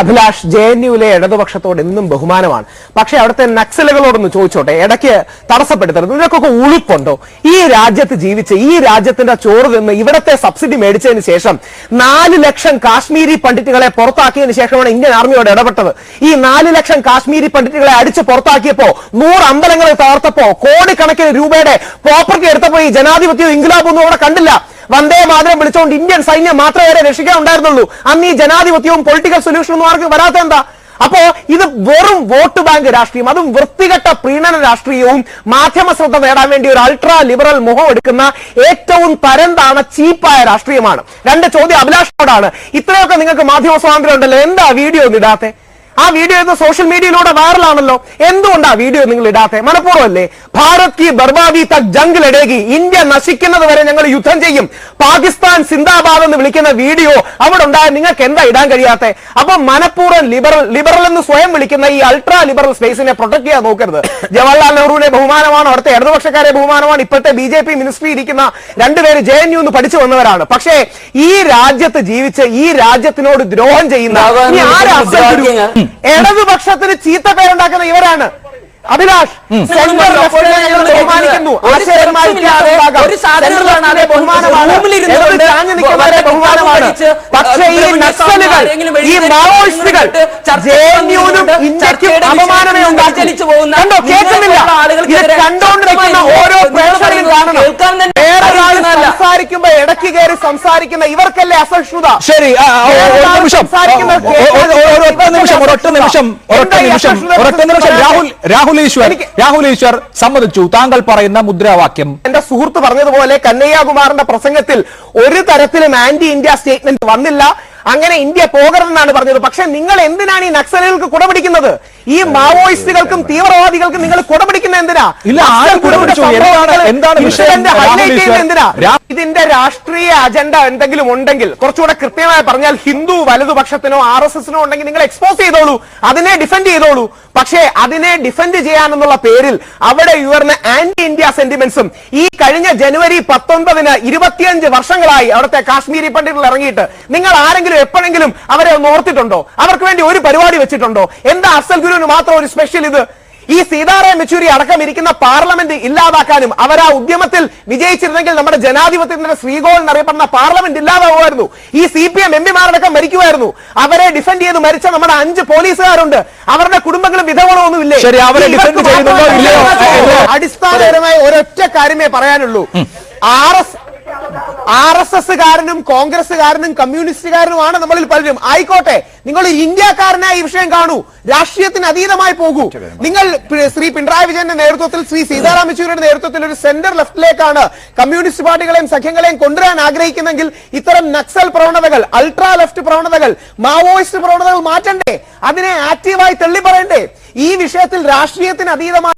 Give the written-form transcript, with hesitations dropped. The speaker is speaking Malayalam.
അഭിലാഷ് JNUവിലെ ഇടതുപക്ഷത്തോട് എന്നും ബഹുമാനമാണ്. പക്ഷെ അവിടുത്തെ നക്സലുകളോടൊന്ന് ചോദിച്ചോട്ടെ, ഇടയ്ക്ക് തടസ്സപ്പെടുത്തരുത്. നിങ്ങൾക്കൊക്കെ ഉളുപ്പുണ്ടോ? ഈ രാജ്യത്ത് ജീവിച്ച് ഈ രാജ്യത്തിന്റെ ചോറ് നിന്ന് ഇവിടത്തെ സബ്സിഡി മേടിച്ചതിന് ശേഷം 4 ലക്ഷം കാശ്മീരി പണ്ഡിറ്റുകളെ പുറത്താക്കിയതിനു ശേഷമാണ് ഇന്ത്യൻ ആർമിയോട് ഇടപെട്ടത്. ഈ 4 ലക്ഷം കാശ്മീരി പണ്ഡിറ്റുകളെ അടിച്ച് പുറത്താക്കിയപ്പോ 100 അമ്പലങ്ങൾ തകർത്തപ്പോ കോടിക്കണക്കിന് രൂപയുടെ പ്രോപ്പർട്ടി എടുത്തപ്പോ ഈ ജനാധിപത്യവും ഇൻക്ലാബൊന്നും അവിടെ കണ്ടില്ല. വന്ദേ മാതരം വിളിച്ചുകൊണ്ട് ഇന്ത്യൻ സൈന്യം മാത്രമേ വരെ രക്ഷിക്കാൻ ഉണ്ടായിരുന്നുള്ളൂ. അന്ന് ഈ ജനാധിപത്യവും പൊളിറ്റിക്കൽ സൊല്യൂഷനും ആർക്ക് വരാത്ത എന്താ? അപ്പോ ഇത് വെറും വോട്ട് ബാങ്ക് രാഷ്ട്രീയം, അതും വൃത്തികെട്ട പ്രീണന രാഷ്ട്രീയവും മാധ്യമ ശ്രദ്ധ നേടാൻ വേണ്ടി ഒരു അൾട്രാ ലിബറൽ മുഖം എടുക്കുന്ന ഏറ്റവും തരംതാണ ചീപ്പായ രാഷ്ട്രീയമാണ്. 2 ചോദ്യം അഭിലാഷിനോടാണ്. ഇത്രയൊക്കെ നിങ്ങൾക്ക് മാധ്യമ സ്വാതന്ത്ര്യം ഉണ്ടല്ലോ, എന്താ വീഡിയോ ഒന്നും ഇടാത്തെ? ആ വീഡിയോ ഇന്ന് സോഷ്യൽ മീഡിയയിലൂടെ വൈറലാണല്ലോ. എന്തുകൊണ്ടാ വീഡിയോ നിങ്ങൾ ഇടാത്തെ? മനഃപൂർവ്വമല്ലേ? ഭാരത് കി ബർബാദി തക് ജംഗ് ലഡേഗി, ഇന്ത്യ നശിക്കുന്നത് വരെ ഞങ്ങൾ യുദ്ധം ചെയ്യും, പാകിസ്ഥാൻ സിന്ദാബാദ് എന്ന് വിളിക്കുന്ന വീഡിയോ അവിടെ ഉണ്ടായ നിങ്ങൾക്ക് എന്താ ഇടാൻ കഴിയാത്തെ? അപ്പൊ മനഃപൂർവ്വം ലിബറൽ എന്ന് സ്വയം വിളിക്കുന്ന ഈ അൾട്രാ ലിബറൽ സ്പേസിനെ പ്രൊട്ടക്ട് ചെയ്യാൻ നോക്കരുത്. ജവഹർലാൽ നെഹ്റുവിനെ ബഹുമാനമാണ്, അവിടുത്തെ ഇടതുപക്ഷക്കാരെ ബഹുമാനമാണ്. ഇപ്പോഴത്തെ BJP മിനിസ്ട്രി ഇരിക്കുന്ന 2 പേര് JNU എന്ന് പഠിച്ചു വന്നവരാണ്. പക്ഷേ ഈ രാജ്യത്ത് ജീവിച്ച് ഈ രാജ്യത്തിനോട് ദ്രോഹം ചെയ്യുന്ന ഇടതുപക്ഷത്തിന് ചീത്ത പേരുണ്ടാക്കുന്ന ഇവരാണ്. അഭിലാഷ്, ബഹുമാനിക്കുന്നു, പക്ഷേ ഈ നക്സലുകൾ, ഈ മാവോയിസ്റ്റുകൾ JNUവിനും ഇന്ത്യക്കും അപമാനമേ ഉണ്ടാക്കി. കണ്ടോ, കേൾക്കുന്നില്ല. ഇത് കണ്ടോണ്ടിരിക്കുന്ന ഓരോ പ്രേക്ഷകരും കാണണം. സംസാരിക്കുമ്പോ ഇടയ്ക്ക് കയറി സംസാരിക്കുന്ന ഇവർക്കല്ലേ അസഹിഷ്ണുത? ശരി, രാഹുൽ ഈശ്വർ സമ്മതിച്ചു താങ്കൾ പറയുന്ന മുദ്രാവാക്യം. എന്റെ സുഹൃത്ത് പറഞ്ഞതുപോലെ കന്നയ്യകുമാറിന്റെ പ്രസംഗത്തിൽ ഒരു തരത്തിലും ആന്റി ഇന്ത്യ സ്റ്റേറ്റ്മെന്റ് വന്നില്ല. അങ്ങനെ ഇന്ത്യ പോകരുതെന്നാണ് പറഞ്ഞത്. പക്ഷെ നിങ്ങൾ എന്തിനാണ് ഈ നക്സലുകൾക്ക് കുടപിടിക്കുന്നത്? ഈ മാവോയിസ്റ്റുകൾക്കും തീവ്രവാദികൾക്കും നിങ്ങൾ കുടപിടിക്കുന്ന എന്തിനാ? ഇതിന്റെ രാഷ്ട്രീയ അജണ്ട എന്തെങ്കിലും ഉണ്ടെങ്കിൽ, കുറച്ചുകൂടെ കൃത്യമായി പറഞ്ഞാൽ ഹിന്ദു വലതുപക്ഷത്തിനോ RSSനോ ഉണ്ടെങ്കിൽ നിങ്ങൾ എക്സ്പോസ് ചെയ്തോളൂ, അതിനെ ഡിഫെൻഡ് ചെയ്തോളൂ. പക്ഷേ അതിനെ ഡിഫെൻഡ് ചെയ്യാനെന്നുള്ള പേരിൽ അവിടെ ഉയർന്ന ആന്റി ഇന്ത്യ സെന്റിമെന്റ്സും ഈ കഴിഞ്ഞ ജനുവരി 19 25 വർഷങ്ങളായി അവിടുത്തെ കാശ്മീരി പണ്ഡിറ്റുകൾ ഇറങ്ങിയിട്ട് നിങ്ങൾ ആരെങ്കിലും എപ്പോഴെങ്കിലും അവരെ ഒന്ന് ഓർത്തിട്ടുണ്ടോ? അവർക്ക് വേണ്ടി ഒരു പരിപാടി വെച്ചിട്ടുണ്ടോ? എന്താ അഫ്സൽ ഗുരുവിന് മാത്രം ഒരു സ്പെഷ്യൽ ഇത്? ഈ സീതാറാം യെച്ചൂരി അടക്കം ഇരിക്കുന്ന പാർലമെന്റ് ഇല്ലാതാക്കാനും അവരാ ഉദ്യമത്തിൽ വിജയിച്ചിരുന്നെങ്കിൽ നമ്മുടെ ജനാധിപത്യത്തിന്റെ ശ്രീകോൾ എന്നറിയപ്പെടുന്ന പാർലമെന്റ് ഇല്ലാതാവുമായിരുന്നു. ഈ CPM MPമാരടക്കം മരിക്കുമായിരുന്നു. അവരെ ഡിഫെൻഡ് ചെയ്ത് മരിച്ച നമ്മുടെ 5 പോലീസുകാരുണ്ട്. അവരുടെ കുടുംബങ്ങളും വിധവകളും ഒന്നുമില്ലേ? അടിസ്ഥാനപരമായ ഒരൊറ്റ കാര്യമേ പറയാനുള്ളൂ. RSSകാരനും കോൺഗ്രസ്സുകാരനും കമ്മ്യൂണിസ്റ്റുകാരനുമാണ് നമ്മളിൽ പലരും. ആയിക്കോട്ടെ, നിങ്ങൾ ഇന്ത്യക്കാരനായ ഈ വിഷയം കാണൂ, രാഷ്ട്രീയത്തിന് അതീതമായി പോകൂ. നിങ്ങൾ ശ്രീ പിണറായി വിജയന്റെ നേതൃത്വത്തിൽ, ശ്രീ സീതാറാം യെച്ചൂരിയുടെ നേതൃത്വത്തിൽ ഒരു സെന്റർ ലെഫ്റ്റിലേക്കാണ് കമ്മ്യൂണിസ്റ്റ് പാർട്ടികളെയും സഖ്യങ്ങളെയും കൊണ്ടുവരാൻ ആഗ്രഹിക്കുന്നെങ്കിൽ ഇത്തരം നക്സൽ പ്രവണതകൾ, അൾട്രാ ലെഫ്റ്റ് പ്രവണതകൾ, മാവോയിസ്റ്റ് പ്രവണതകൾ മാറ്റണ്ടേ? അതിനെ ആക്റ്റീവായി തള്ളി പറയണ്ടേ? ഈ വിഷയത്തിൽ രാഷ്ട്രീയത്തിന് അതീതമായി